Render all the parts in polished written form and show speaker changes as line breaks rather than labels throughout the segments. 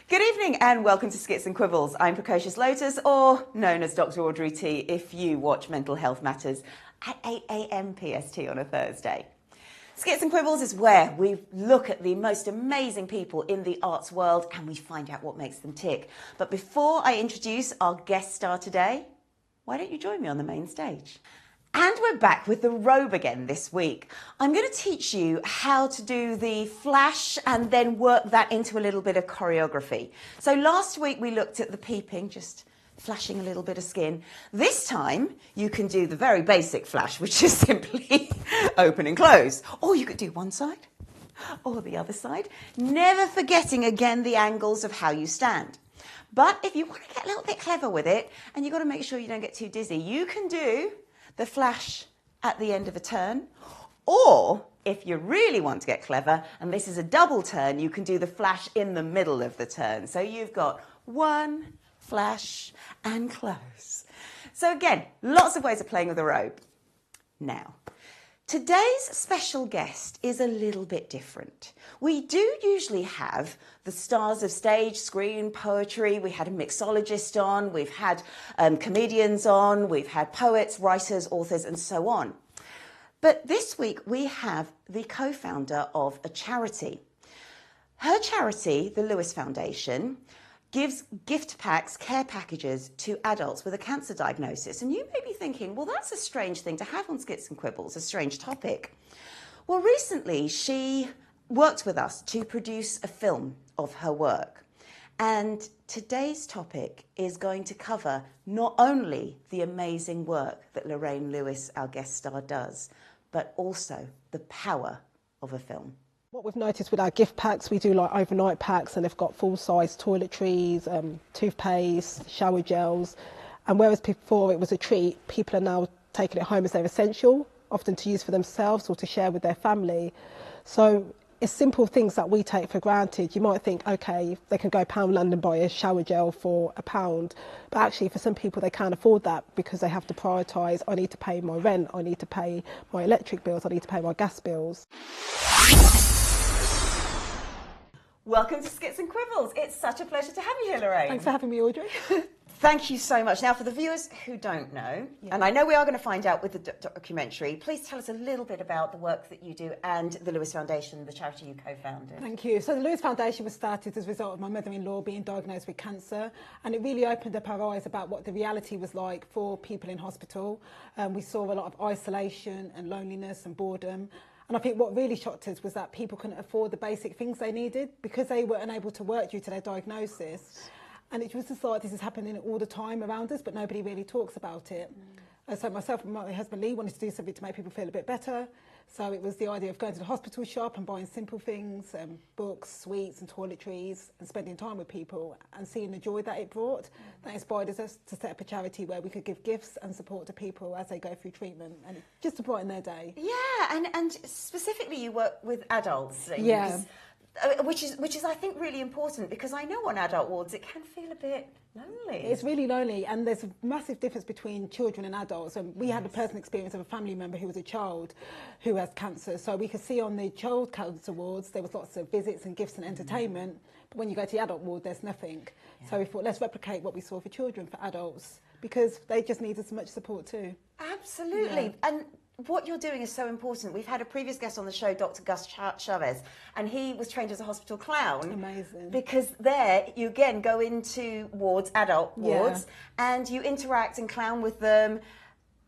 Good evening and welcome to Skits and Quibbles. I'm Precocious Lotus, or known as Dr. Audrey T if you watch Mental Health Matters at 8 a.m. PST on a Thursday. Skits and Quibbles is where we look at the most amazing people in the arts world and we find out what makes them tick. But before I introduce our guest star today, why don't you join me on the main stage? And we're back with the robe again this week. I'm going to teach you how to do the flash and then work that into a little bit of choreography. So last week we looked at the peeping, just flashing a little bit of skin. This time you can do the very basic flash, which is simply open and close. Or you could do one side or the other side, never forgetting again the angles of how you stand. But if you want to get a little bit clever with it, and you've got to make sure you don't get too dizzy, you can do the flash at the end of a turn, or if you really want to get clever, and this is a double turn, you can do the flash in the middle of the turn. So you've got one, flash, and close. So again, lots of ways of playing with the robe. Now, today's special guest is a little bit different. We do usually have the stars of stage, screen, poetry. We had a mixologist on, we've had comedians on, we've had poets, writers, authors, and so on. But this week we have the co-founder of a charity. Her charity, the Lewis Foundation, gives gift packs, care packages to adults with a cancer diagnosis. And you may be thinking, well, that's a strange thing to have on Skits and Quibbles, a strange topic. Well, recently she worked with us to produce a film of her work. And today's topic is going to cover not only the amazing work that Lorraine Lewis, our guest star, does, but also the power of a film.
What we've noticed with our gift packs, we do like overnight packs and they've got full-size toiletries, toothpaste, shower gels. And whereas before it was a treat, people are now taking it home as their essential, often to use for themselves or to share with their family. So it's simple things that we take for granted. You might think, okay, they can go Poundland and buy a shower gel for £1. But actually for some people they can't afford that because they have to prioritise, I need to pay my rent, I need to pay my electric bills, I need to pay my gas bills.
Welcome to Skits and Quibbles. It's such a pleasure to have you here, Lorraine.
Thanks for having me, Audrey.
Thank you so much. Now, for the viewers who don't know, and I know we are going to find out with the documentary, please tell us a little bit about the work that you do and the Lewis Foundation, the charity you co-founded.
Thank you. So the Lewis Foundation was started as a result of my mother-in-law being diagnosed with cancer, and it really opened up our eyes about what the reality was like for people in hospital. We saw a lot of isolation and loneliness and boredom. And I think what really shocked us was that people couldn't afford the basic things they needed because they were unable to work due to their diagnosis. And it was just like this is happening all the time around us, but nobody really talks about it. So myself and my husband Lee wanted to do something to make people feel a bit better. So it was the idea of going to the hospital shop and buying simple things, books, sweets and toiletries, and spending time with people and seeing the joy that it brought. That inspired us to set up a charity where we could give gifts and support to people as they go through treatment, and just to brighten their day.
Yeah, and specifically you work with adults.
Yeah.
Which is I think really important, because I know on adult wards it can feel a bit lonely.
It's really lonely, and there's a massive difference between children and adults. And we had a personal experience of a family member who was a child who has cancer. So we could see on the child cancer wards there was lots of visits and gifts and entertainment, but when you go to the adult ward there's nothing. So we thought, let's replicate what we saw for children for adults, because they just need as much support too.
Absolutely. And what you're doing is so important. We've had a previous guest on the show, Dr. Gus Chavez, and he was trained as a hospital clown.
Amazing.
Because there, you again go into wards, adult wards, and you interact and clown with them.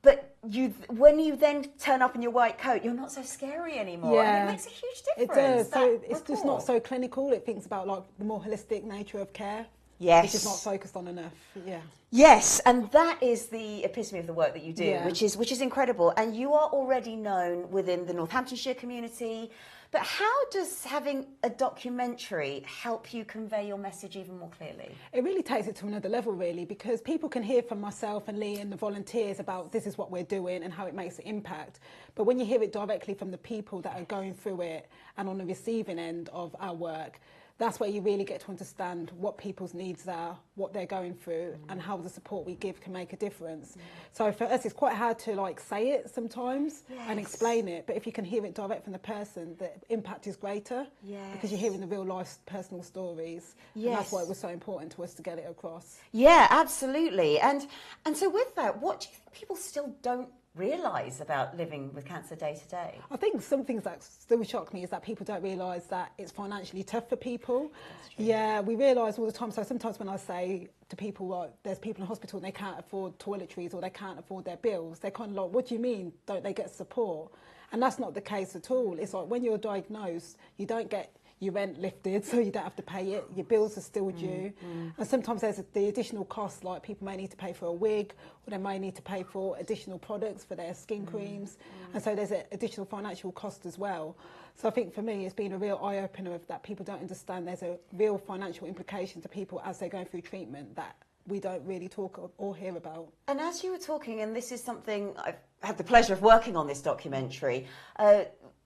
But when you then turn up in your white coat, you're not so scary anymore.
Yeah.
And it makes a huge difference.
It does. So it's
rapport.
just not so clinical. It thinks about like the more holistic nature of care.
Yes.
Which is not focused on enough. Yeah.
Yes, and that is the epitome of the work that you do,
Yeah.
which is incredible. And you are already known within the Northamptonshire community. But how does having a documentary help you convey your message even more clearly?
It really takes it to another level, really, because people can hear from myself and Lee and the volunteers about this is what we're doing and how it makes an impact. But when you hear it directly from the people that are going through it and on the receiving end of our work, that's where you really get to understand what people's needs are, what they're going through, and how the support we give can make a difference. So for us, it's quite hard to like say it sometimes and explain it, but if you can hear it direct from the person, the impact is greater because you're hearing the real life personal stories. And that's why it was so important to us to get it across.
Yeah, absolutely. And so with that, what do you think people still don't realise about living with cancer day to day?
I think some things that still shock me is that people don't realise that it's financially tough for people. Yeah, we realise all the time. So sometimes when I say to people, like, there's people in hospital and they can't afford toiletries or they can't afford their bills, they're kind of like, what do you mean? Don't they get support? And that's not the case at all. It's like when you're diagnosed, you don't get your rent lifted, so you don't have to pay it. Your bills are still due. And sometimes there's the additional costs, like people may need to pay for a wig, or they may need to pay for additional products for their skin creams. And so there's an additional financial cost as well. So I think for me, it's been a real eye-opener of that people don't understand there's a real financial implication to people as they're going through treatment that we don't really talk or hear about.
And as you were talking, and this is something I've had the pleasure of working on this documentary,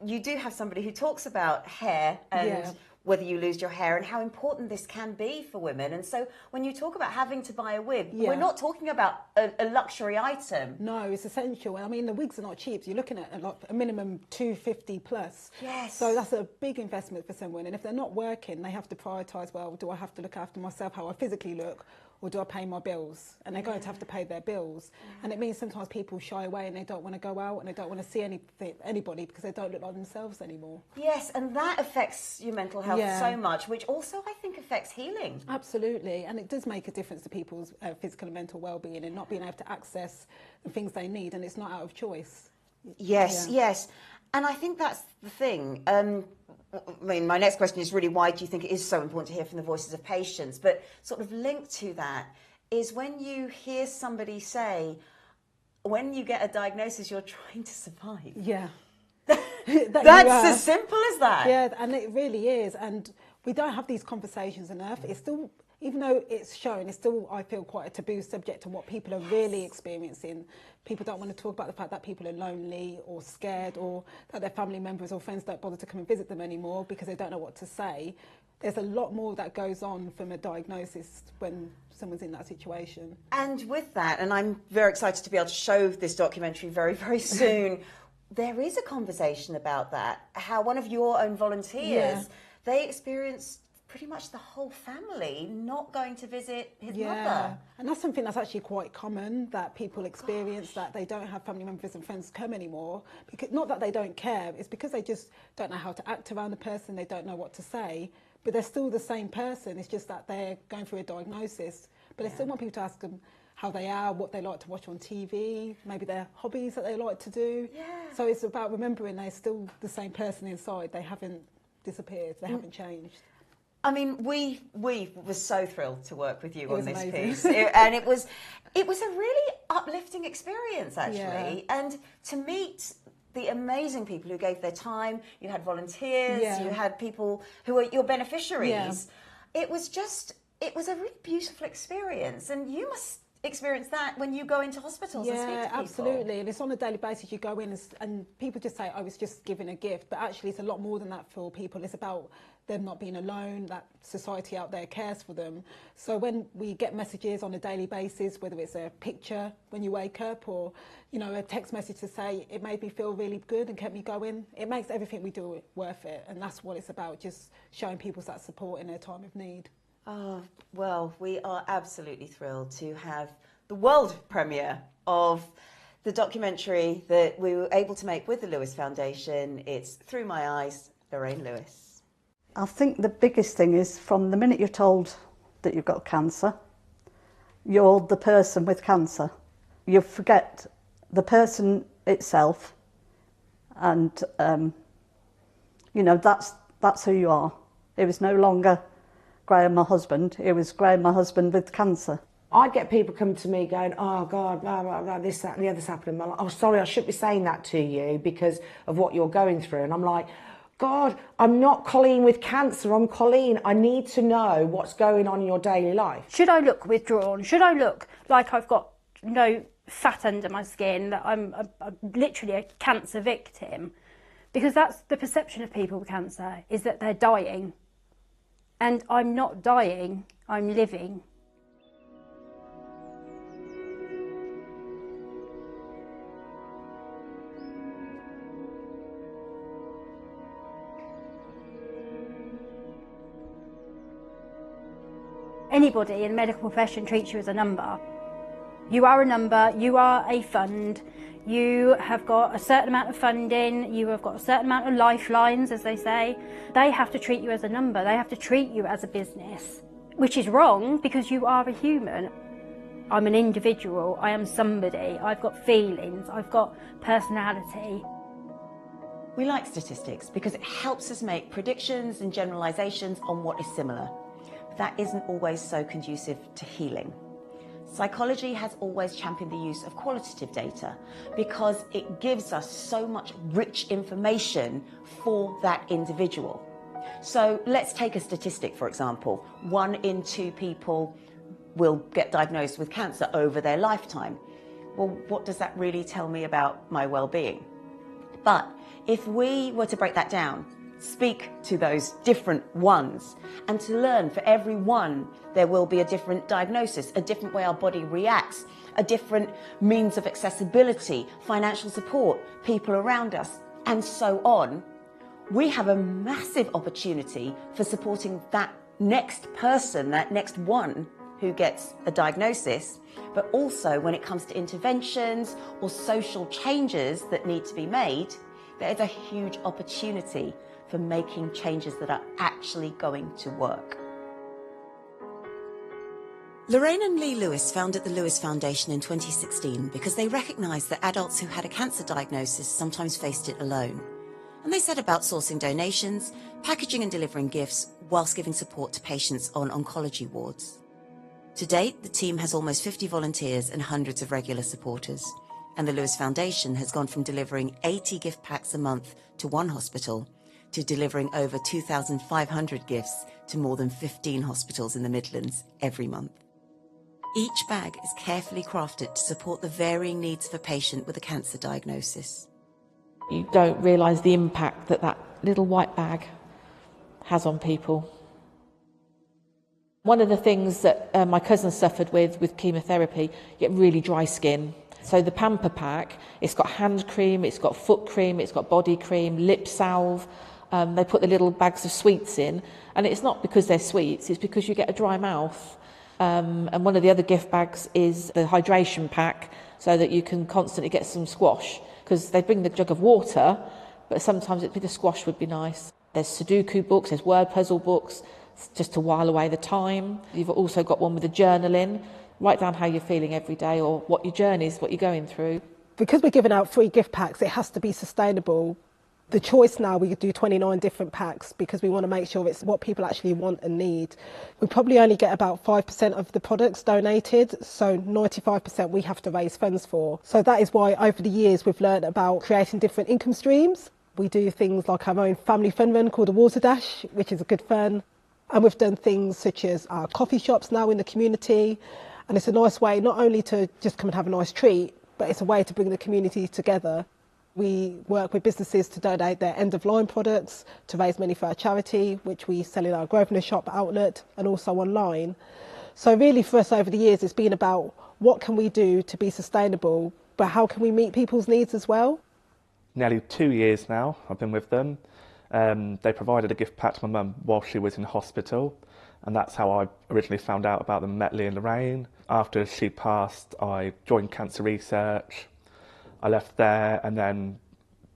you do have somebody who talks about hair and whether you lose your hair and how important this can be for women. And so when you talk about having to buy a wig, we're not talking about a luxury item.
No, it's essential. I mean, the wigs are not cheap. So you're looking at a minimum $250 plus.
Yes.
So that's a big investment for someone. And if they're not working, they have to prioritise, well, do I have to look after myself, how I physically look, or do I pay my bills? And they're going to have to pay their bills. And it means sometimes people shy away and they don't want to go out and they don't want to see anybody because they don't look like themselves anymore.
Yes, and that affects your mental health so much, which also I think affects healing.
Absolutely, and it does make a difference to people's physical and mental well-being and not being able to access the things they need, and it's not out of choice.
Yes, yes. And I think that's the thing. I mean, my next question is really, why do you think it is so important to hear from the voices of patients? But sort of linked to that is when you hear somebody say, when you get a diagnosis, you're trying to survive.
Yeah.
That's as simple as that.
Yeah, and it really is. And we don't have these conversations enough. It's still, even though it's shown, it's still, I feel, quite a taboo subject to what people are really experiencing. People don't want to talk about the fact that people are lonely or scared, or that their family members or friends don't bother to come and visit them anymore because they don't know what to say. There's a lot more that goes on from a diagnosis when someone's in that situation.
And with that, and I'm very excited to be able to show this documentary very, very soon, there is a conversation about that, how one of your own volunteers, they experienced pretty much the whole family not going to visit his mother.
And that's something that's actually quite common, that people experience, that they don't have family members and friends come anymore. Because, not that they don't care, it's because they just don't know how to act around the person, they don't know what to say, but they're still the same person. It's just that they're going through a diagnosis, but they still want people to ask them how they are, what they like to watch on TV, maybe their hobbies that they like to do. So it's about remembering they're still the same person inside. They haven't disappeared, they haven't changed.
I mean, we were so thrilled to work with you on this
amazing.
piece, and it was a really uplifting experience, actually, and to meet the amazing people who gave their time. You had volunteers, you had people who were your beneficiaries. It was a really beautiful experience, and you must experience that when you go into hospitals and speak to people.
Absolutely, and it's on a daily basis. You go in and people just say, I was just given a gift, but actually it's a lot more than that for people. It's about them not being alone, that society out there cares for them. So when we get messages on a daily basis, whether it's a picture when you wake up or, you know, a text message to say it made me feel really good and kept me going, it makes everything we do worth it. And that's what it's about, just showing people that support in their time of need.
Oh, well, we are absolutely thrilled to have the world premiere of the documentary that we were able to make with the Lewis Foundation. It's Through My Eyes, Lorraine Lewis.
I think the biggest thing is from the minute you're told that you've got cancer, you're the person with cancer. You forget the person itself, and you know, that's who you are. It was no longer Graham, my husband. It was Graham, my husband with cancer.
I get people come to me going, oh God, blah, blah, blah, this, that and the other's happening. I'm like, oh, sorry, I shouldn't be saying that to you because of what you're going through. And I'm like, God, I'm not Colleen with cancer, I'm Colleen. I need to know what's going on in your daily life.
Should I look withdrawn? Should I look like I've got no fat under my skin, that I'm literally a cancer victim? Because that's the perception of people with cancer, is that they're dying. And I'm not dying, I'm living. Anybody in the medical profession treats you as a number. You are a number, you are a fund, you have got a certain amount of funding, you have got a certain amount of lifelines, as they say. They have to treat you as a number, they have to treat you as a business, which is wrong because you are a human. I'm an individual, I am somebody, I've got feelings, I've got personality.
We like statistics because it helps us make predictions and generalisations on what is similar. But that isn't always so conducive to healing. Psychology has always championed the use of qualitative data because it gives us so much rich information for that individual. So let's take a statistic, for example. 1 in 2 people will get diagnosed with cancer over their lifetime. Well, what does that really tell me about my well-being? But if we were to break that down, speak to those different ones, and to learn for every one there will be a different diagnosis, a different way our body reacts, a different means of accessibility, financial support, people around us, and so on, we have a massive opportunity for supporting that next person, that next one who gets a diagnosis, but also when it comes to interventions or social changes that need to be made, there is a huge opportunity for making changes that are actually going to work. Lorraine and Lee Lewis founded the Lewis Foundation in 2016 because they recognised that adults who had a cancer diagnosis sometimes faced it alone. And they set about sourcing donations, packaging and delivering gifts, whilst giving support to patients on oncology wards. To date, the team has almost 50 volunteers and hundreds of regular supporters. And the Lewis Foundation has gone from delivering 80 gift packs a month to one hospital to delivering over 2,500 gifts to more than 15 hospitals in the Midlands every month. Each bag is carefully crafted to support the varying needs of a patient with a cancer diagnosis.
You don't realise the impact that that little white bag has on people. One of the things that my cousin suffered with chemotherapy, you get really dry skin. So the Pamper pack, it's got hand cream, it's got foot cream, it's got body cream, lip salve. They put the little bags of sweets in, and it's not because they're sweets, it's because you get a dry mouth. And one of the other gift bags is the hydration pack, so that you can constantly get some squash, because they bring the jug of water, but sometimes a bit of squash would be nice. There's Sudoku books, there's word puzzle books, just to while away the time. You've also got one with a journaling. Write down how you're feeling every day or what your journey is, what you're going through. Because
we're giving out free gift packs, it has to be sustainable. The choice now, we could do 29 different packs because we want to make sure it's what people actually want and need. We probably only get about 5% of the products donated, so 95% we have to raise funds for. So that is why over the years we've learned about creating different income streams. We do things like our own family fun run called a Water Dash, which is a good fun. And we've done things such as our coffee shops now in the community. And it's a nice way not only to just come and have a nice treat, but it's a way to bring the community together. We work with businesses to donate their end-of-line products, to raise money for our charity, which we sell in our Grosvenor shop outlet and also online. So really for us over the years, it's been about what can we do to be sustainable, but how can we meet people's needs as well?
Nearly 2 years now I've been with them. They provided a gift pack to my mum while she was in hospital, and that's how I originally found out about them, met Lee and Lorraine. After she passed, I joined cancer research. I left there and then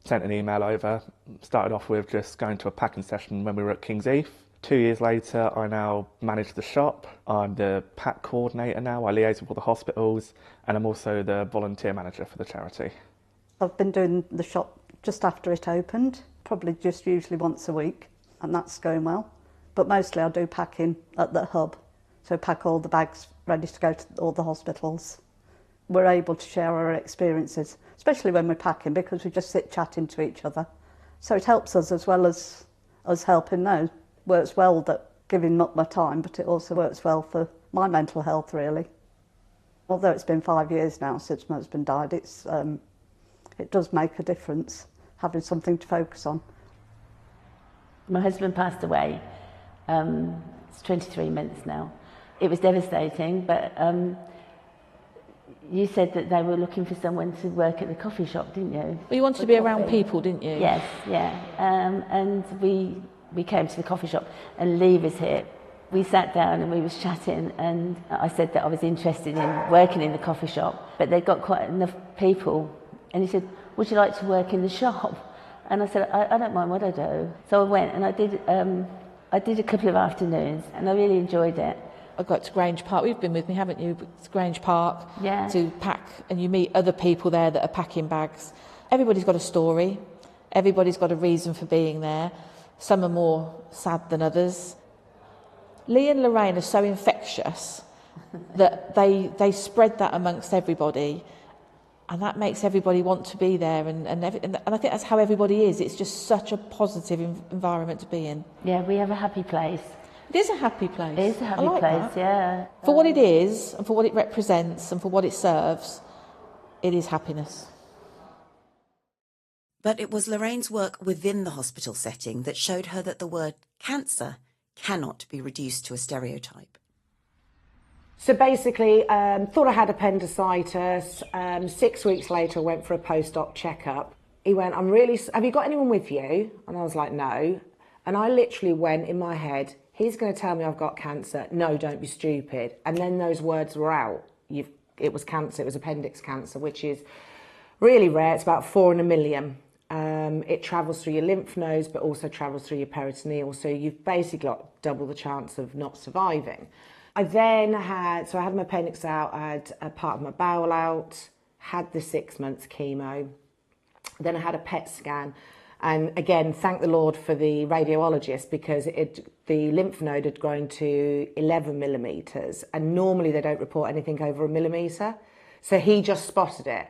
sent an email over. Started off with just going to a packing session when we were at King's Heath. 2 years later, I now manage the shop. I'm the pack coordinator now. I liaise with all the hospitals, and I'm also the volunteer manager for the charity.
I've been doing the shop just after it opened, probably just usually once a week, and that's going well. But mostly I do packing at the hub, so pack all the bags ready to go to all the hospitals. We're able to share our experiences, especially when we're packing, because we just sit chatting to each other. So it helps us as well as us helping those. Works well that giving up my time, but it also works well for my mental health, really. Although it's been 5 years now since my husband died, it does make a difference, having something to focus on.
My husband passed away It's 23 months now. It was devastating, but you said that they were looking for someone to work at the coffee shop, didn't you?
Well, you wanted to be around people, didn't you?
Yes, yeah. And we came to the coffee shop, and Lee was here. We sat down and we was chatting, and I said that I was interested in working in the coffee shop, but they'd got quite enough people. And he said, would you like to work in the shop? And I said, I don't mind what I do. So I went and I did a couple of afternoons, and I really enjoyed it.
I got to Grange Park. You've been with me, haven't you? To Grange Park,
yeah,
to pack, and you meet other people there that are packing bags. Everybody's got a story. Everybody's got a reason for being there. Some are more sad than others. Lee and Lorraine are so infectious that they spread that amongst everybody, and that makes everybody want to be there. And I think that's how everybody is. It's just such a positive environment to be in.
Yeah, we have a happy place.
It is a happy place.
It is a happy place, that. Yeah.
For what it is, and for what it represents, and for what it serves, it is happiness.
But it was Lorraine's work within the hospital setting that showed her that the word cancer cannot be reduced to a stereotype.
So basically, thought I had appendicitis. 6 weeks later, I went for a post-op checkup. He went, have you got anyone with you? And I was like, no. And I literally went in my head, he's going to tell me I've got cancer. No, don't be stupid. And then those words were out. It was cancer. It was appendix cancer, which is really rare. It's about 4 in a million. It travels through your lymph nodes, but also travels through your peritoneal. So you've basically got double the chance of not surviving. I then had my appendix out. I had a part of my bowel out. Had the 6 months chemo. Then I had a PET scan. And again, thank the Lord for the radiologist, because the lymph node had grown to 11 millimetres, and normally they don't report anything over a millimetre. So he just spotted it.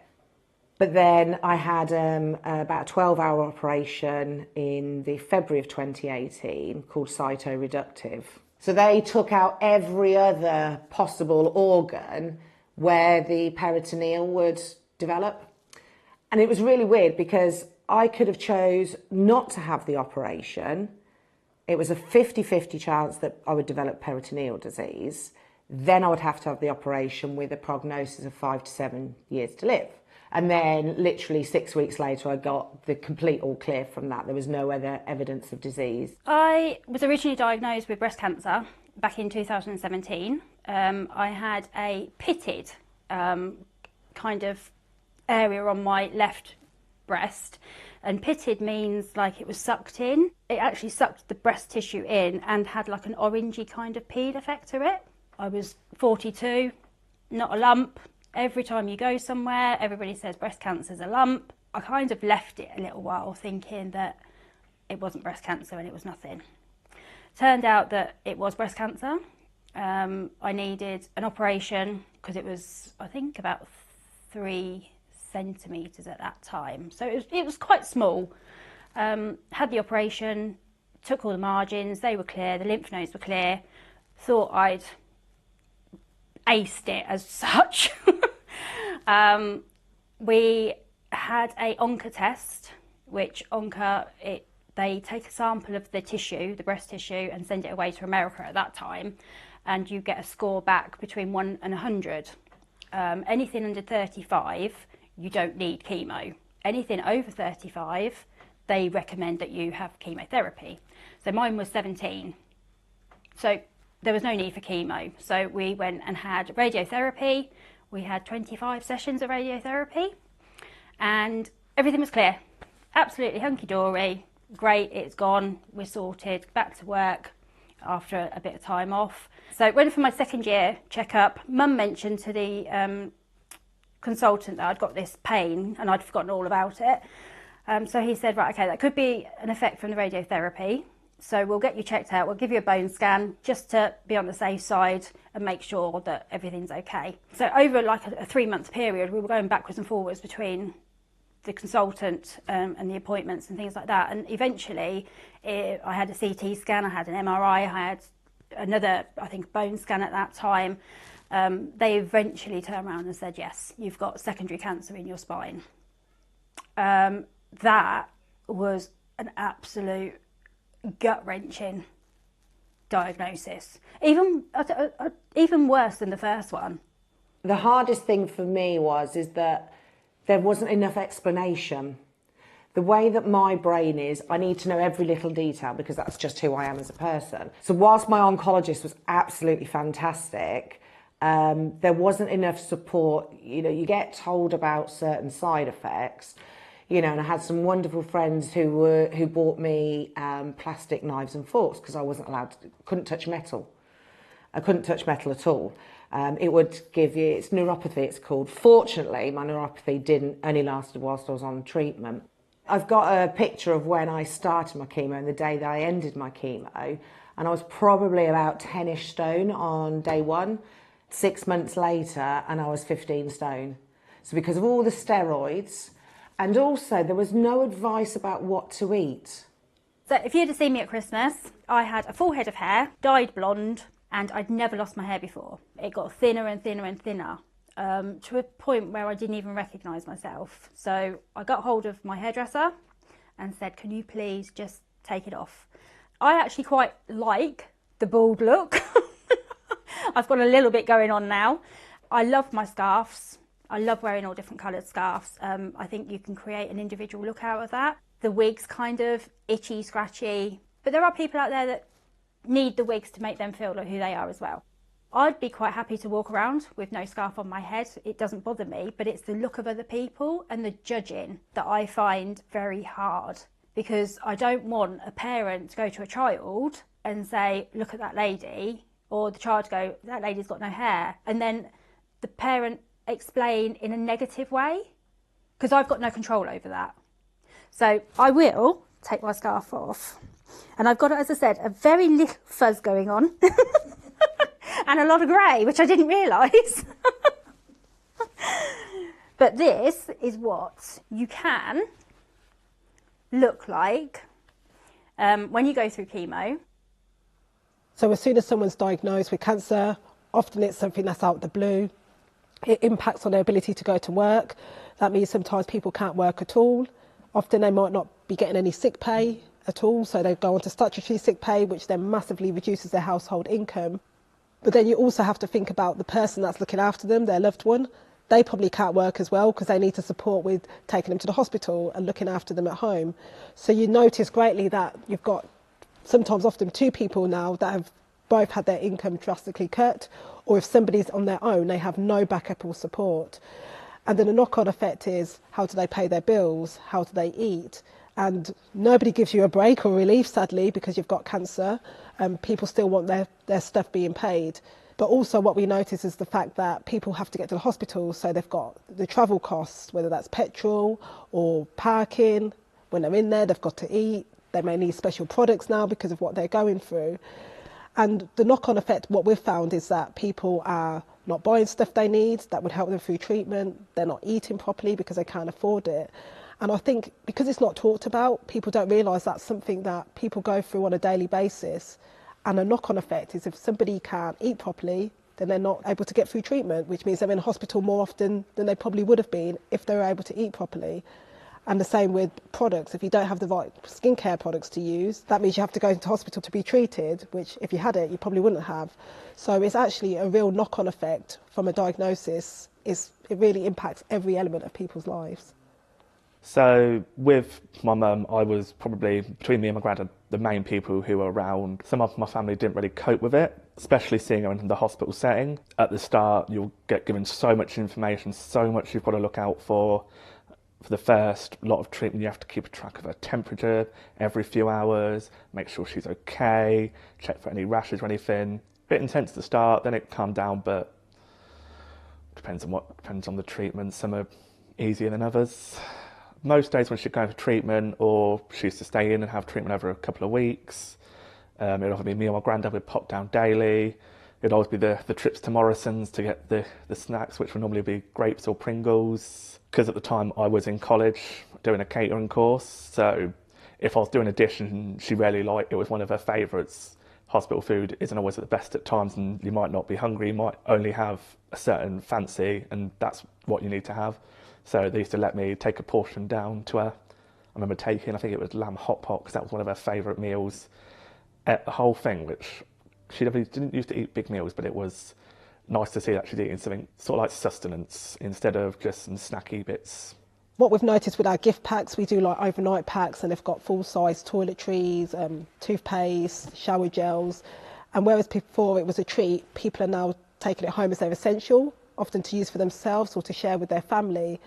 But then I had about a 12-hour operation in the February of 2018 called cytoreductive. So they took out every other possible organ where the peritoneal would develop. And it was really weird, because I could have chose not to have the operation. It was a 50-50 chance that I would develop peritoneal disease. Then I would have to have the operation with a prognosis of 5 to 7 years to live. And then literally 6 weeks later, I got the complete all clear from that. There was no other evidence of disease.
I was originally diagnosed with breast cancer back in 2017. I had a pitted kind of area on my left breast, and pitted means like it was sucked in. It actually sucked the breast tissue in and had like an orangey kind of peel effect to it. I was 42, not a lump. Every time you go somewhere, everybody says breast cancer's a lump. I kind of left it a little while thinking that it wasn't breast cancer and it was nothing. Turned out that it was breast cancer. I needed an operation because it was, I think, about 3 centimetres at that time. So it was quite small. Had the operation, took all the margins, they were clear, the lymph nodes were clear. Thought I'd aced it as such. We had a onca test, which onca, they take a sample of the tissue, the breast tissue, and send it away to America at that time, and you get a score back between 1 and 100. Anything under 35, you don't need chemo. Anything over 35, they recommend that you have chemotherapy. So mine was 17. So there was no need for chemo. So we went and had radiotherapy. We had 25 sessions of radiotherapy, and everything was clear. Absolutely hunky-dory. Great, it's gone. We're sorted. Back to work after a bit of time off. So went for my second year checkup. Mum mentioned to the consultant that I'd got this pain and I'd forgotten all about it. So he said, right, okay, that could be an effect from the radiotherapy. So we'll get you checked out. We'll give you a bone scan just to be on the safe side and make sure that everything's okay. So over like a 3-month period, we were going backwards and forwards between the consultant and the appointments and things like that. And eventually I had a CT scan, I had an MRI, I had another, I think, bone scan at that time. They eventually turned around and said, yes, you've got secondary cancer in your spine. That was an absolute gut-wrenching diagnosis, even worse than the first one.
The hardest thing for me is that there wasn't enough explanation. The way that my brain is, I need to know every little detail because that's just who I am as a person. So whilst my oncologist was absolutely fantastic, there wasn't enough support. You know, you get told about certain side effects, you know, and I had some wonderful friends who bought me plastic knives and forks because I wasn't couldn't touch metal. I couldn't touch metal at all. It would give you, it's neuropathy it's called. Fortunately, my neuropathy only lasted whilst I was on treatment. I've got a picture of when I started my chemo and the day that I ended my chemo, and I was probably about 10-ish stone on day one. 6 months later, and I was 15 stone. So because of all the steroids, and also there was no advice about what to eat.
So if you'd have seen me at Christmas, I had a full head of hair, dyed blonde, and I'd never lost my hair before. It got thinner and thinner and thinner. To a point where I didn't even recognise myself. So I got hold of my hairdresser and said, can you please just take it off? I actually quite like the bald look. I've got a little bit going on now. I love my scarves. I love wearing all different coloured scarves. I think you can create an individual look out of that. The wig's kind of itchy, scratchy, but there are people out there that need the wigs to make them feel like who they are as well. I'd be quite happy to walk around with no scarf on my head. It doesn't bother me, but it's the look of other people and the judging that I find very hard, because I don't want a parent to go to a child and say, look at that lady, or the child go, that lady's got no hair, and then the parent explain in a negative way, because I've got no control over that. So I will take my scarf off, and I've got, as I said, a very little fuzz going on. And a lot of grey, which I didn't realise. But this is what you can look like when you go through chemo.
So as soon as someone's diagnosed with cancer, often it's something that's out of the blue. It impacts on their ability to go to work. That means sometimes people can't work at all. Often they might not be getting any sick pay at all, so they go on to statutory sick pay, which then massively reduces their household income. But then you also have to think about the person that's looking after them, their loved one. They probably can't work as well because they need to support with taking them to the hospital and looking after them at home. So you notice greatly that you've got often two people now that have both had their income drastically cut, or if somebody's on their own, they have no backup or support. And then the knock-on effect is, how do they pay their bills? How do they eat? And nobody gives you a break or relief, sadly, because you've got cancer. People still want their stuff being paid. But also what we notice is the fact that people have to get to the hospital, so they've got the travel costs, whether that's petrol or parking. When they're in there, they've got to eat. They may need special products now because of what they're going through. And the knock-on effect, what we've found, is that people are not buying stuff they need that would help them through treatment. They're not eating properly because they can't afford it. And I think because it's not talked about, people don't realise that's something that people go through on a daily basis. And a knock-on effect is if somebody can't eat properly, then they're not able to get through treatment, which means they're in hospital more often than they probably would have been if they were able to eat properly. And the same with products. If you don't have the right skincare products to use, that means you have to go into hospital to be treated, which if you had it, you probably wouldn't have. So it's actually a real knock-on effect from a diagnosis. It really impacts every element of people's lives.
So with my mum, I was probably, between me and my granddad, the main people who were around. Some of my family didn't really cope with it, especially seeing her in the hospital setting. At the start, you'll get given so much information, so much you've got to look out for. For the first lot of treatment, you have to keep a track of her temperature every few hours, make sure she's okay, check for any rashes or anything. Bit intense at the start, then it calmed down, but depends on the treatment. Some are easier than others. Most days when she'd go for treatment, or she used to stay in and have treatment over a couple of weeks, it'd often be me or my granddad would pop down daily. It'd always be the trips to Morrison's to get the snacks, which would normally be grapes or Pringles. Because at the time I was in college doing a catering course, so if I was doing a dish and she really liked it, was one of her favourites. Hospital food isn't always at the best at times, and you might not be hungry, you might only have a certain fancy, and that's what you need to have. So they used to let me take a portion down to her. I remember taking, I think it was lamb hot pot, because that was one of her favourite meals. Ate the whole thing, which She didn't used to eat big meals, but it was nice to see that she's eating something sort of like sustenance instead of just some snacky bits.
What we've noticed with our gift packs, we do like overnight packs, and they've got full-size toiletries, toothpaste, shower gels, and whereas before it was a treat, people are now taking it home as their essential, often to use for themselves or to share with their family.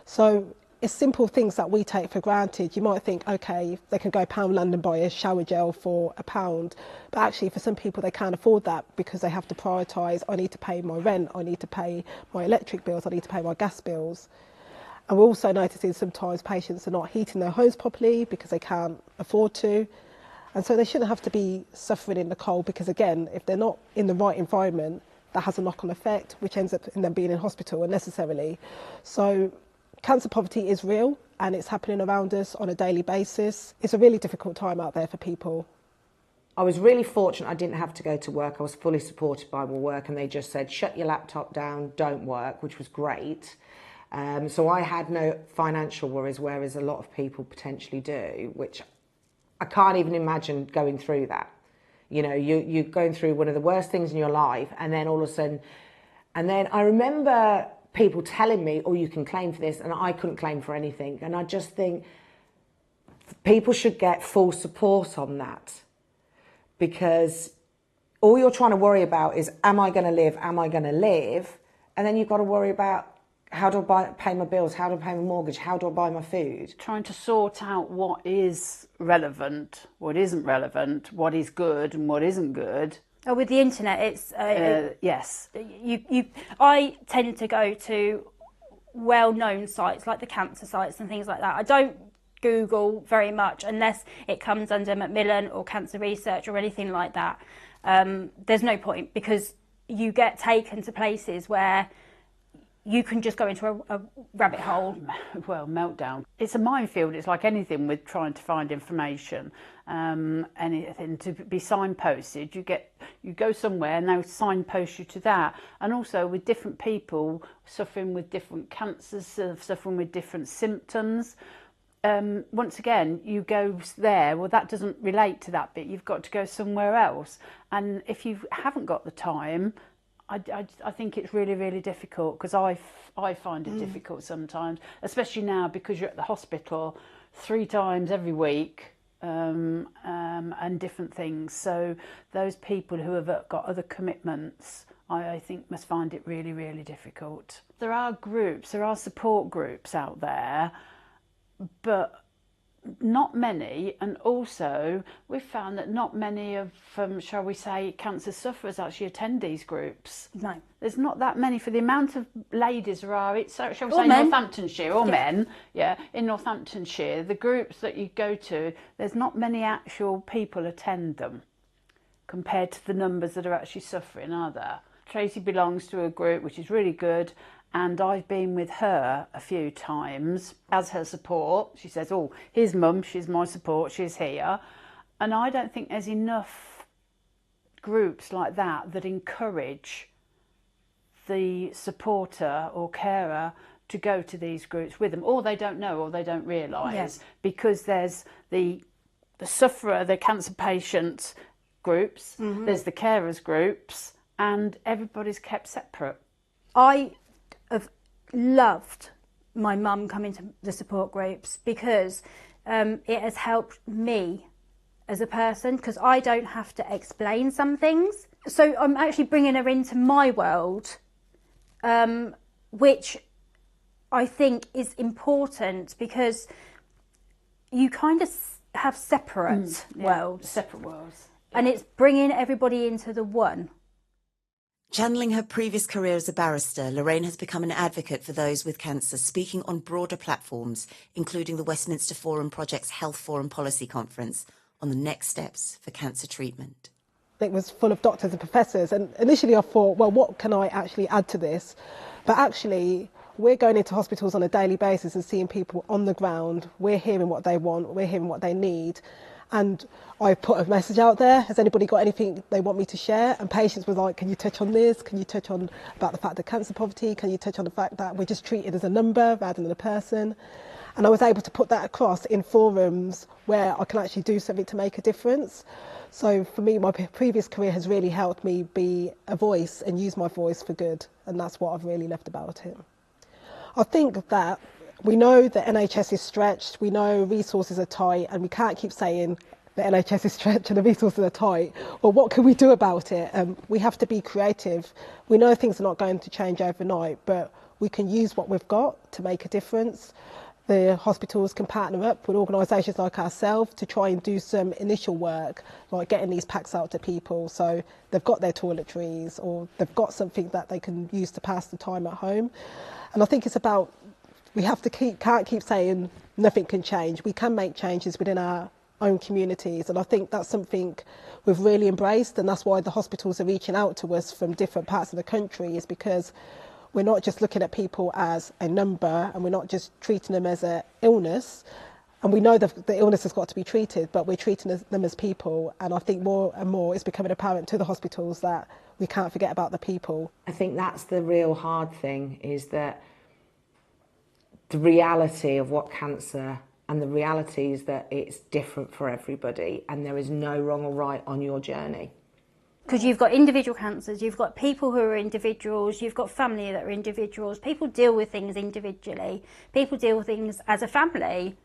So it's simple things that we take for granted. You might think, okay, they can go Poundland and buy a shower gel for £1, but actually for some people they can't afford that because they have to prioritise, I need to pay my rent, I need to pay my electric bills, I need to pay my gas bills. And we're also noticing sometimes patients are not heating their homes properly because they can't afford to. And so they shouldn't have to be suffering in the cold because, again, if they're not in the right environment, that has a knock-on effect, which ends up in them being in hospital unnecessarily. So cancer poverty is real and it's happening around us on a daily basis. It's a really difficult time out there for people.
I was really fortunate I didn't have to go to work. I was fully supported by my work, and they just said, shut your laptop down, don't work, which was great. So I had no financial worries, whereas a lot of people potentially do, which I can't even imagine going through that. You know, you're going through one of the worst things in your life, and then all of a sudden, and then I remember people telling me, oh, you can claim for this, and I couldn't claim for anything. And I just think people should get full support on that, because all you're trying to worry about is, am I going to live? Am I going to live? And then you've got to worry about, how do I pay my bills? How do I pay my mortgage? How do I buy my food?
Trying to sort out what is relevant, what isn't relevant, what is good and what isn't good.
Oh, with the internet, it's
yes.
I tend to go to well-known sites like the cancer sites and things like that. I don't Google very much unless it comes under Macmillan or Cancer Research or anything like that. There's no point, because you get taken to places where you can just go into a rabbit hole.
Well, meltdown. It's a minefield. It's like anything with trying to find information. Anything to be signposted. You go somewhere and they'll signpost you to that. And also with different people suffering with different cancers, suffering with different symptoms. Once again, you go there, well, that doesn't relate to that bit. You've got to go somewhere else. And if you haven't got the time, I think it's really, really difficult, because I find it difficult sometimes, especially now because you're at the hospital 3 times every week and different things. So those people who have got other commitments, I think must find it really, really difficult. There are groups, there are support groups out there, but not many, and also we've found that not many of, shall we say, cancer sufferers actually attend these groups.
No.
There's not that many for the amount of ladies there are. It's, shall we say,
men.
Northamptonshire, or men, in Northamptonshire, the groups that you go to, there's not many actual people attend them compared to the numbers that are actually suffering, are there? Tracy belongs to a group which is really good, and I've been with her a few times as her support. She says, oh, here's mum, she's my support, she's here. And I don't think there's enough groups like that that encourage the supporter or carer to go to these groups with them, or they don't know, or they don't realise, because there's the sufferer, the cancer patient groups, there's the carers groups, and everybody's kept separate.
I have loved my mum coming to the support groups, because it has helped me as a person, because I don't have to explain some things. So I'm actually bringing her into my world, which I think is important, because you kind of have separate worlds.
Separate worlds.
And it's bringing everybody into the one.
Channeling her previous career as a barrister, Lorraine has become an advocate for those with cancer, speaking on broader platforms, including the Westminster Forum Project's Health Forum Policy Conference on the next steps for cancer treatment.
It was full of doctors and professors, and initially I thought, well, what can I actually add to this? But actually, we're going into hospitals on a daily basis and seeing people on the ground. We're hearing what they want, we're hearing what they need. And I put a message out there, has anybody got anything they want me to share? And patients were like, can you touch on this? Can you touch on about the fact of cancer poverty? Can you touch on the fact that we're just treated as a number rather than a person? And I was able to put that across in forums where I can actually do something to make a difference. So for me, my previous career has really helped me be a voice and use my voice for good. And that's what I've really loved about it. I think that we know the NHS is stretched, we know resources are tight, and we can't keep saying the NHS is stretched and the resources are tight. Well, what can we do about it? We have to be creative. We know things are not going to change overnight, but we can use what we've got to make a difference. The hospitals can partner up with organisations like ourselves to try and do some initial work, like getting these packs out to people so they've got their toiletries or they've got something that they can use to pass the time at home. And I think it's about, we have to can't keep saying nothing can change. We can make changes within our own communities, and I think that's something we've really embraced, and that's why the hospitals are reaching out to us from different parts of the country, is because we're not just looking at people as a number, and we're not just treating them as an illness. And we know that the illness has got to be treated, but we're treating them as people. And I think more and more it's becoming apparent to the hospitals that we can't forget about the people.
I think that's the real hard thing, is that the reality of what cancer, and the reality is that it's different for everybody, and there is no wrong or right on your journey.
Because you've got individual cancers, you've got people who are individuals, you've got family that are individuals. People deal with things individually. People deal with things as a family.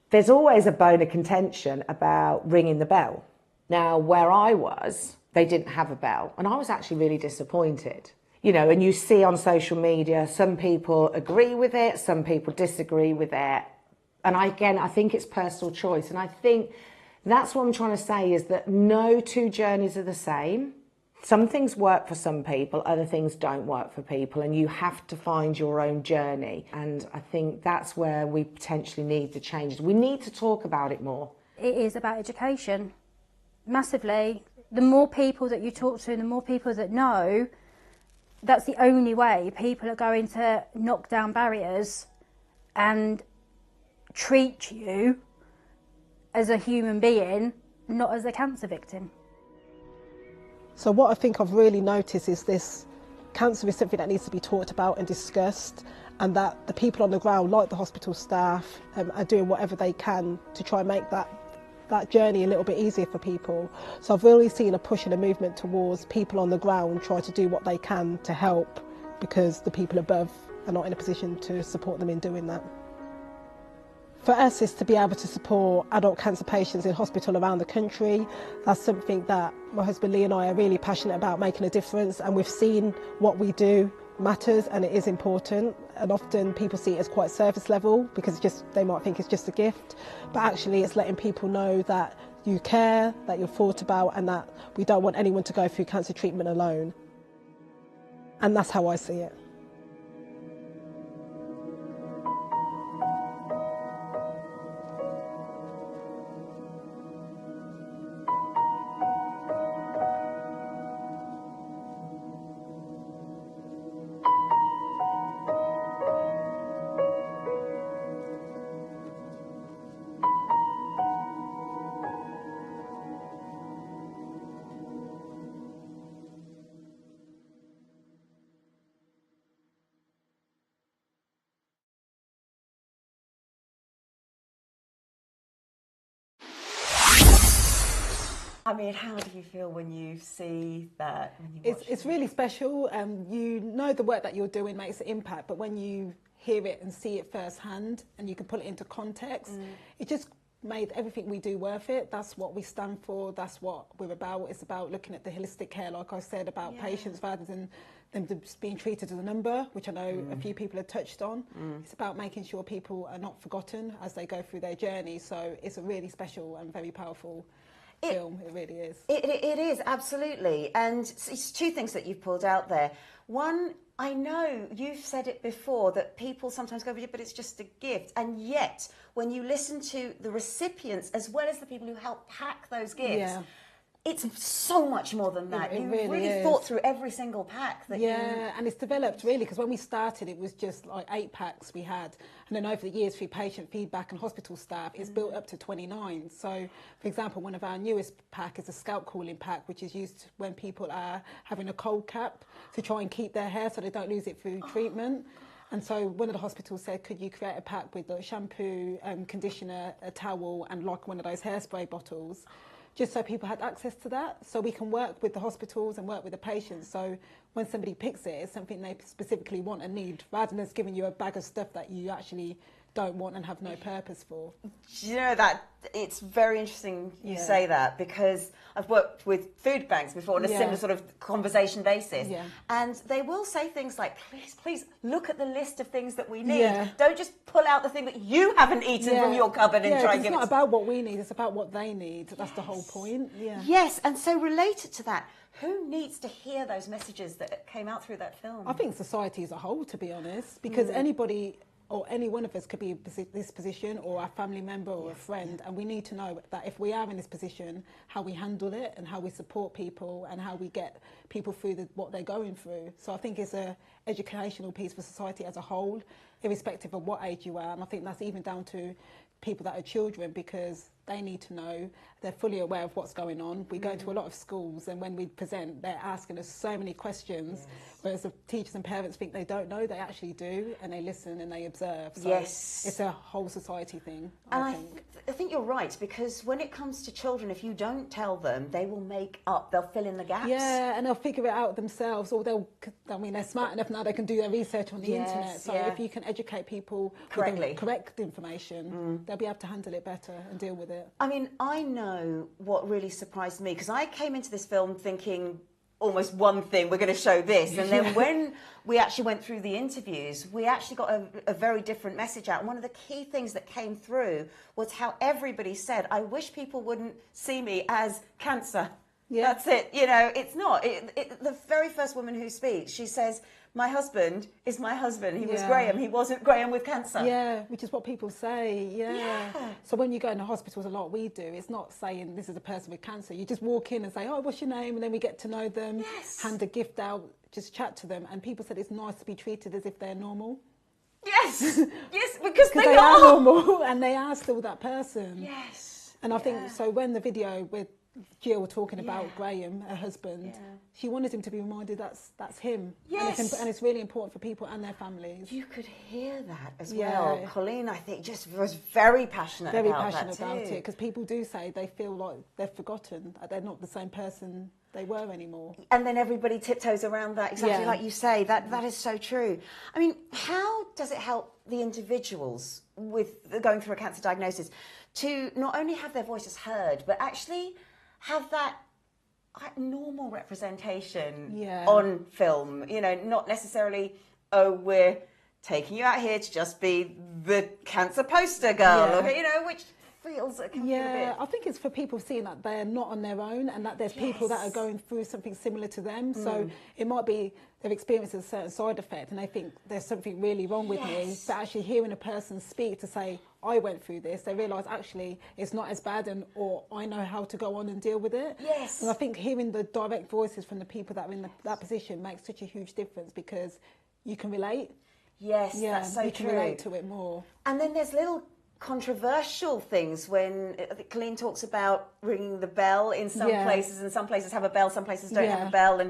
There's always a bone of contention about ringing the bell. Now, where I was, they didn't have a bell, and I was actually really disappointed. You know, and you see on social media, some people agree with it, some people disagree with it. And I think it's personal choice. And I think that's what I'm trying to say, is that no two journeys are the same. Some things work for some people, other things don't work for people, and you have to find your own journey. And I think that's where we potentially need to change. We need to talk about it more.
It is about education, massively. The more people that you talk to, the more people that know, that's the only way people are going to knock down barriers and treat you as a human being, not as a cancer victim.
So what I think I've really noticed is this cancer is something that needs to be talked about and discussed, and that the people on the ground, like the hospital staff, are doing whatever they can to try and make that journey a little bit easier for people. So I've really seen a push and a movement towards people on the ground try to do what they can to help, because the people above are not in a position to support them in doing that. For us, is to be able to support adult cancer patients in hospital around the country. That's something that my husband Lee and I are really passionate about, making a difference, and we've seen what we do matters and it is important. And often people see it as quite surface level, because they might think it's just a gift, but actually it's letting people know that you care, that you're thought about, and that we don't want anyone to go through cancer treatment alone. And that's how I see it.
I mean, how do you feel when you see that?
It's really special. You know the work that you're doing makes an impact, but when you hear it and see it firsthand and you can put it into context, it just made everything we do worth it. That's what we stand for. That's what we're about. It's about looking at the holistic care, like I said, about patients rather than them just being treated as a number, which I know a few people have touched on. It's about making sure people are not forgotten as they go through their journey. So it's a really special and very powerful film. It really is.
It is, absolutely. And it's two things that you've pulled out there. One, I know you've said it before, that people sometimes go, but it's just a gift. And yet, when you listen to the recipients, as well as the people who help pack those gifts, it's so much more than that.
It
you
really
thought through every single pack.
And it's developed really, because when we started it was just like 8 packs we had, and then over the years through patient feedback and hospital staff it's built up to 29. So for example, one of our newest pack is a scalp cooling pack, which is used when people are having a cold cap to try and keep their hair so they don't lose it through treatment. And so one of the hospitals said, could you create a pack with the shampoo, conditioner, a towel, and like one of those hairspray bottles, just so people had access to that. So we can work with the hospitals and work with the patients. So when somebody picks it, it's something they specifically want and need, rather than just giving you a bag of stuff that you actually don't want and have no purpose for.
You know, that it's very interesting you say that, because I've worked with food banks before on a similar sort of conversation basis, and they will say things like, please look at the list of things that we need. Don't just pull out the thing that you haven't eaten from your cupboard and try and give it.
It's not about what we need, it's about what they need. That's the whole point.
Yes, and so related to that, who needs to hear those messages that came out through that film?
I think society as a whole, to be honest, because anybody or any one of us could be in this position, or a family member or a friend, and we need to know that if we are in this position, how we handle it and how we support people and how we get people through what they're going through. So I think it's an educational piece for society as a whole, irrespective of what age you are, and I think that's even down to people that are children, because they need to know, they're fully aware of what's going on. We go to a lot of schools, and when we present, they're asking us so many questions, whereas the teachers and parents think they don't know, they actually do, and they listen and they observe. So it's a whole society thing, I think.
I think you're right, because when it comes to children, if you don't tell them, they will they'll fill in the gaps.
Yeah, and they'll figure it out themselves, or they're smart enough now, they can do their research on the internet. So if you can educate people
correctly,
with the correct information, they'll be able to handle it better and deal with it.
I mean, I know what really surprised me, because I came into this film thinking almost one thing, we're going to show this, and then when we actually went through the interviews, we actually got a very different message out. And one of the key things that came through was how everybody said, I wish people wouldn't see me as cancer. That's it. You know, it's not. The very first woman who speaks, she says, my husband is my husband. He was Graham. He wasn't Graham with cancer.
Yeah, which is what people say. So when you go into hospitals, a lot we do, it's not saying this is a person with cancer. You just walk in and say, oh, what's your name? And then we get to know them, hand a gift out, just chat to them. And people said it's nice to be treated as if they're normal.
Yes, because
they are normal and they are still that person.
Yes.
And I think, so when the video with Jill talking about Graham, her husband, she wanted him to be reminded that's him.
Yes.
And it's really important for people and their families.
You could hear that as well. Colleen, I think, just was very passionate about
it, because people do say they feel like they've forgotten, that they're not the same person they were anymore.
And then everybody tiptoes around that, exactly like you say. That is so true. I mean, how does it help the individuals with going through a cancer diagnosis to not only have their voices heard, but actually have that normal representation on film? You know, not necessarily, oh, we're taking you out here to just be the cancer poster girl, or, you know, which feels it can feel a bit.
I think it's for people seeing that they're not on their own, and that there's people that are going through something similar to them. So it might be they've experienced a certain side effect and they think there's something really wrong with me, but actually hearing a person speak to say, I went through this, they realise actually it's not as bad, or I know how to go on and deal with it.
Yes.
And I think hearing the direct voices from the people that are in that position makes such a huge difference, because you can relate.
Yes, that's so true.
You can relate to it more.
And then there's little controversial things when Colleen talks about ringing the bell in some places, and some places have a bell, some places don't have a bell,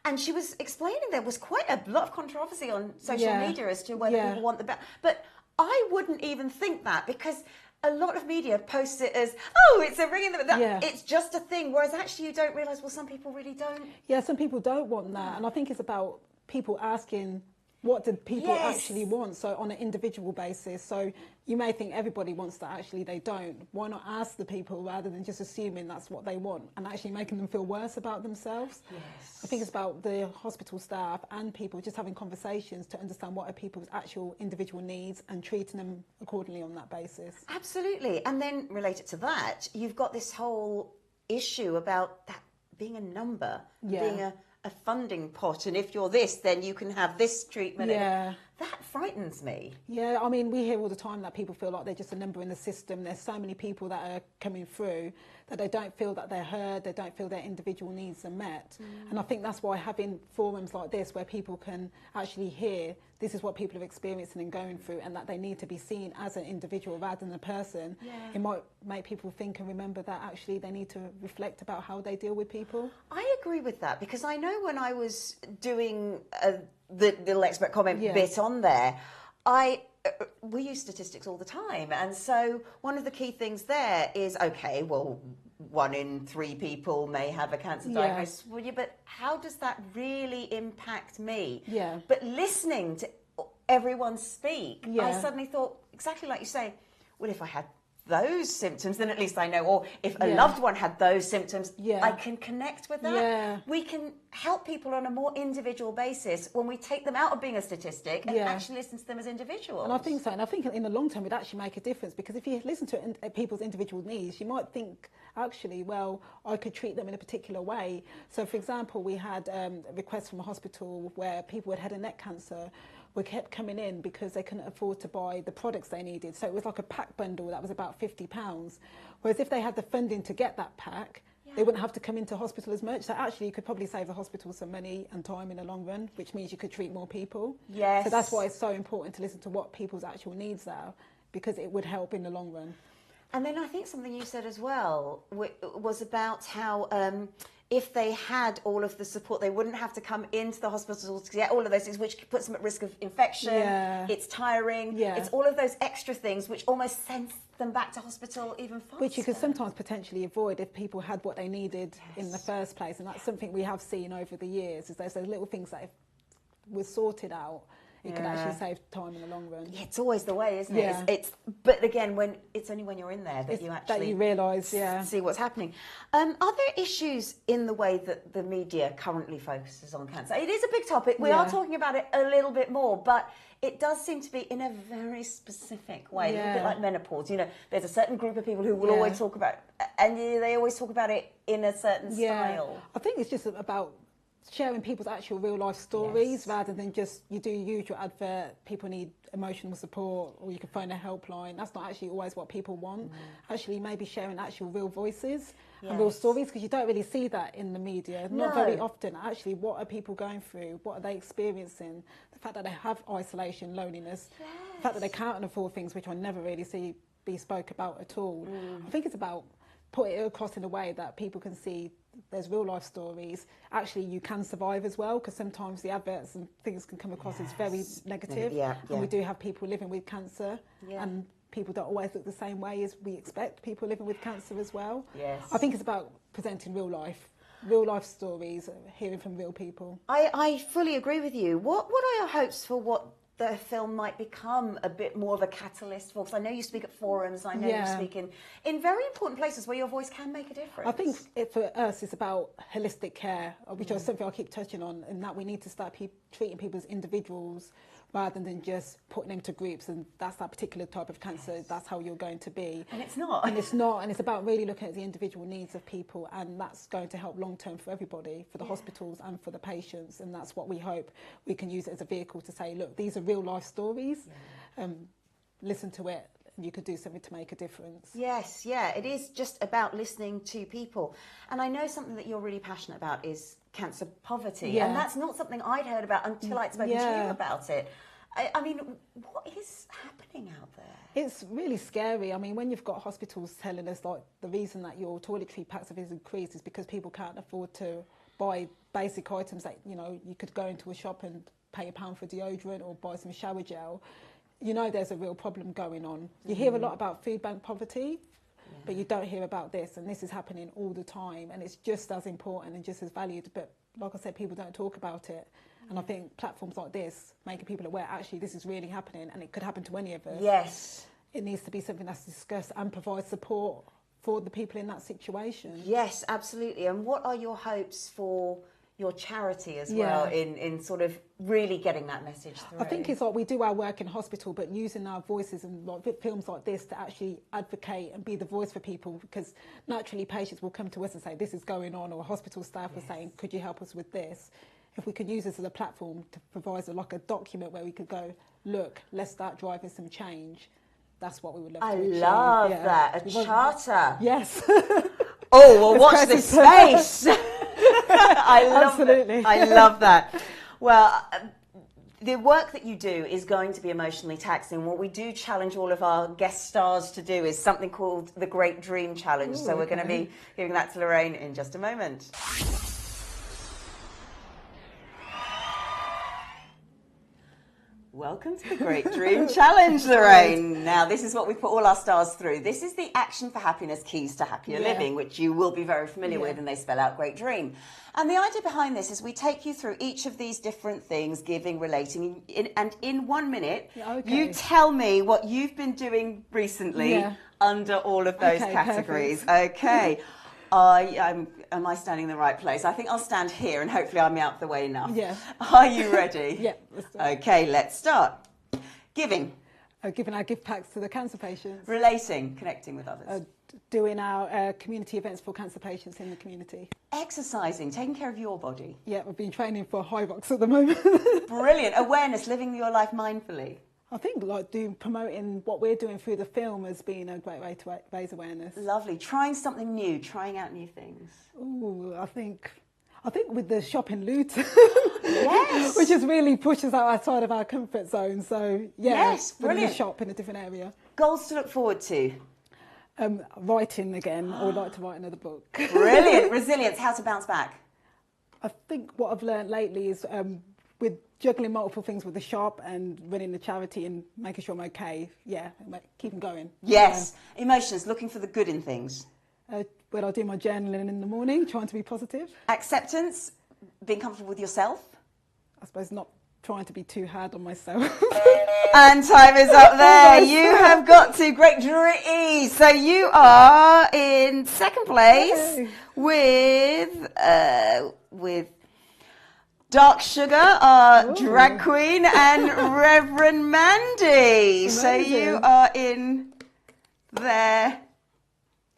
and she was explaining there was quite a lot of controversy on social media as to whether people want the bell. But I wouldn't even think that, because a lot of media posts it as, oh, it's a ringing the bell. It's just a thing, whereas actually you don't realise, well, some people really don't.
Yeah, some people don't want that, and I think it's about people asking, what do people actually want? So on an individual basis. So you may think everybody wants that, actually they don't. Why not ask the people rather than just assuming that's what they want and actually making them feel worse about themselves?
Yes.
I think it's about the hospital staff and people just having conversations to understand what are people's actual individual needs and treating them accordingly on that basis.
Absolutely. And then related to that, you've got this whole issue about that being a number, being a funding pot, and if you're this, then you can have this treatment.
Yeah.
That frightens me.
Yeah, I mean, we hear all the time that people feel like they're just a number in the system. There's so many people that are coming through that they don't feel that they're heard, they don't feel their individual needs are met. And I think that's why having forums like this where people can actually hear this is what people are experiencing and going through, and that they need to be seen as an individual rather than a person, it might make people think and remember that actually they need to reflect about how they deal with people.
I agree with that, because I know when I was doing the little expert comment bit on there, there, we use statistics all the time. And so one of the key things there is, okay, well, 1 in 3 people may have a cancer diagnosis. Well, yeah, but how does that really impact me?
Yeah.
But listening to everyone speak,
Yeah.
I suddenly thought, exactly like you say, well, if I had those symptoms, then at least I know, or if a loved one had those symptoms, I can connect with that.
Yeah.
We can help people on a more individual basis when we take them out of being a statistic and actually listen to them as individuals.
And I think so. And I think in the long term, it'd actually make a difference, because if you listen to people's individual needs, you might think, actually, well, I could treat them in a particular way. So, for example, we had a request from a hospital where people with head and neck cancer were kept coming in because they couldn't afford to buy the products they needed. So it was like a pack bundle that was about £50. Whereas if they had the funding to get that pack, they wouldn't have to come into hospital as much. So actually you could probably save the hospital some money and time in the long run, which means you could treat more people.
Yes.
So that's why it's so important to listen to what people's actual needs are, because it would help in the long run.
And then I think something you said as well was about how if they had all of the support, they wouldn't have to come into the hospital to get all of those things, which puts them at risk of infection.
Yeah.
It's tiring.
Yeah.
It's all of those extra things which almost sends them back to hospital even faster.
Which you could sometimes potentially avoid if people had what they needed in the first place. And that's something we have seen over the years, is there's those little things that if was sorted out, it could actually save time in the long run.
Yeah, it's always the way, isn't it?
Yeah.
But again, it's only when you're in there that you actually
realise,
see what's happening. Are there issues in the way that the media currently focuses on cancer? It is a big topic. We are talking about it a little bit more, but it does seem to be in a very specific way, a little bit like menopause. You know, there's a certain group of people who will always talk about, and they always talk about it in a certain style.
I think it's just about sharing people's actual real life stories rather than just you do your usual advert, people need emotional support, or you can phone a helpline. That's not actually always what people want. Actually, maybe sharing actual real voices and real stories, because you don't really see that in the media. Not very often. Actually, what are people going through? What are they experiencing? The fact that they have isolation, loneliness, the fact that they can't afford things, which I never really see be spoke about at all. I think it's about putting it across in a way that people can see there's real life stories. Actually, you can survive as well, because sometimes the adverts and things can come across as very negative. And we do have people living with cancer, and people don't always look the same way as we expect people living with cancer as well. I think it's about presenting real life stories, hearing from real people.
I fully agree with you. What are your hopes for what the film might become a bit more of a catalyst for? Because I know you speak at forums, I know you speak in very important places where your voice can make a difference.
I think for us it's about holistic care, which is something I keep touching on, and that we need to start treating people as individuals rather than just putting them to groups, and that's that particular type of cancer, that's how you're going to be.
And it's not.
And it's not, and it's about really looking at the individual needs of people, and that's going to help long term for everybody, for the hospitals and for the patients, and that's what we hope we can use it as a vehicle to say, look, these are real life stories, listen to it, and you could do something to make a difference.
Yes, it is just about listening to people. And I know something that you're really passionate about is cancer poverty, and that's not something I'd heard about until I'd spoken to you about it. I mean, what is happening out there?
It's really scary. I mean, when you've got hospitals telling us like the reason that your toiletry packs have increased is because people can't afford to buy basic items that, you know, you could go into a shop and pay £1 for deodorant or buy some shower gel. You know there's a real problem going on. You hear a lot about food bank poverty, but you don't hear about this, and this is happening all the time, and it's just as important and just as valued, but like I said, people don't talk about it. And I think platforms like this, making people aware, actually this is really happening, and it could happen to any of us.
Yes.
It needs to be something that's discussed and provide support for the people in that situation.
Yes, absolutely. And what are your hopes for your charity as well in sort of really getting that message through?
I think it's like we do our work in hospital, but using our voices and like films like this to actually advocate and be the voice for people, because naturally patients will come to us and say this is going on, or hospital staff are saying could you help us with this. If we could use this as a platform to provide like a document where we could go, look, let's start driving some change, that's what we would love to achieve.
I love that, a charter.
Yes.
Oh, well, watch this space. I love
Absolutely.
I love that. Well, the work that you do is going to be emotionally taxing. What we do challenge all of our guest stars to do is something called the Great Dream Challenge. So we're going to be giving that to Lorraine in just a moment. Welcome to the Great Dream Challenge, Lorraine. Now, this is what we put all our stars through. This is the Action for Happiness Keys to Happier Living, which you will be very familiar with, and they spell out Great Dream. And the idea behind this is we take you through each of these different things, giving, relating, and in 1 minute, you tell me what you've been doing recently under all of those categories. Perfect. Okay. Am I standing in the right place? I think I'll stand here and hopefully I'm out the way enough. Yeah. Are you ready?
Yeah. Let's start.
Okay, let's start. Giving.
Giving our gift packs to the cancer patients.
Relating, connecting with others.
Doing our community events for cancer patients in the community.
Exercising, taking care of your body.
Yeah, I've been training for high rocks at the moment.
Brilliant. Awareness, living your life mindfully.
I think promoting what we're doing through the film has been a great way to raise awareness.
Lovely. Trying something new, trying out new things.
Ooh, I think with the shop in Luton,
yes,
which has really pushed us outside of our comfort zone. So
yes, brilliant.
The shop in a different area.
Goals to look forward to.
Writing again. I would like to write another book.
Brilliant. Resilience. How to bounce back.
I think what I've learned lately is with juggling multiple things with the shop and running the charity and making sure I'm okay. Yeah, keeping going.
Yes. Emotions, looking for the good in things.
When I do my journaling in the morning, trying to be positive.
Acceptance, being comfortable with yourself.
I suppose not trying to be too hard on myself.
And time is up there. You have got to Great Dream. So you are in second place with Dark Sugar, our drag queen, and Reverend Mandy. Amazing. So you are in there.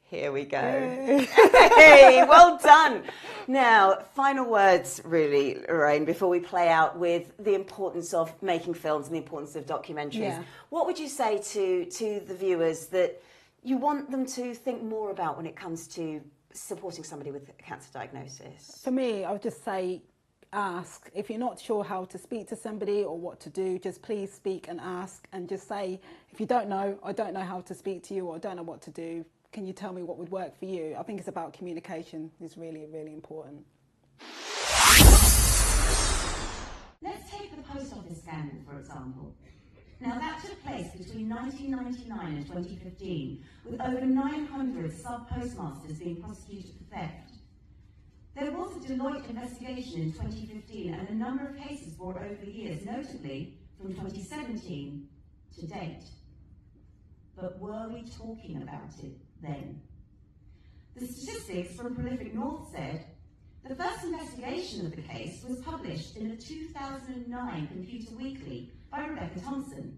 Here we go. Hey, well done. Now, final words, really, Lorraine, before we play out with the importance of making films and the importance of documentaries. Yeah. What would you say to the viewers that you want them to think more about when it comes to supporting somebody with a cancer diagnosis? For me, I would just say, ask. If you're not sure how to speak to somebody or what to do, just please speak and ask, and just say, if you don't know, I don't know how to speak to you, or I don't know what to do, can you tell me what would work for you? I think it's about communication. It's really, really important.
Let's take the post office scandal, for example. Now, that took place between 1999 and 2015, with over 900 sub-postmasters being prosecuted for theft. There was a Deloitte investigation in 2015 and a number of cases brought over the years, notably from 2017 to date. But were we talking about it then? The statistics from Prolific North said the first investigation of the case was published in a 2009 Computer Weekly by Rebecca Thompson.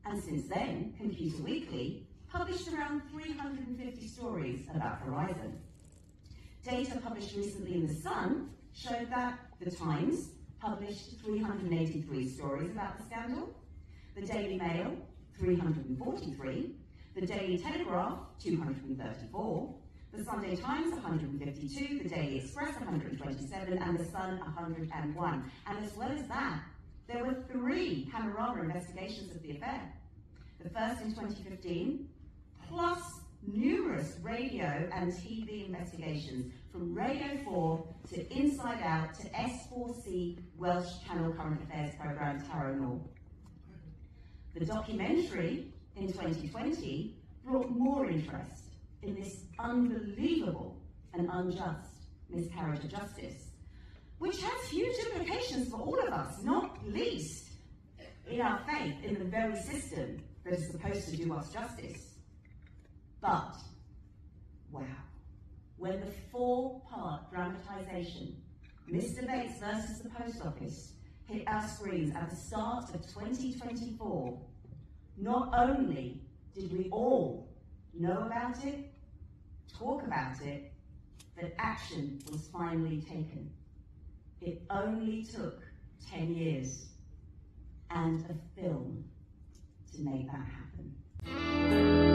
And since then, Computer Weekly published around 350 stories about Horizon. Data published recently in The Sun showed that The Times published 383 stories about the scandal, the Daily Mail 343, the Daily Telegraph 234, the Sunday Times 152, the Daily Express 127, and the Sun 101. And as well as that, there were 3 panorama investigations of the affair. The first in 2015, plus numerous radio and TV investigations, from Radio 4 to Inside Out to S4C Welsh Channel Current Affairs programme Taro Law. The documentary in 2020 brought more interest in this unbelievable and unjust miscarriage of justice, which has huge implications for all of us, not least in our faith in the very system that is supposed to do us justice. But, wow, when the 4-part dramatisation, Mr. Bates versus the Post Office, hit our screens at the start of 2024, not only did we all know about it, talk about it, but action was finally taken. It only took 10 years and a film to make that happen.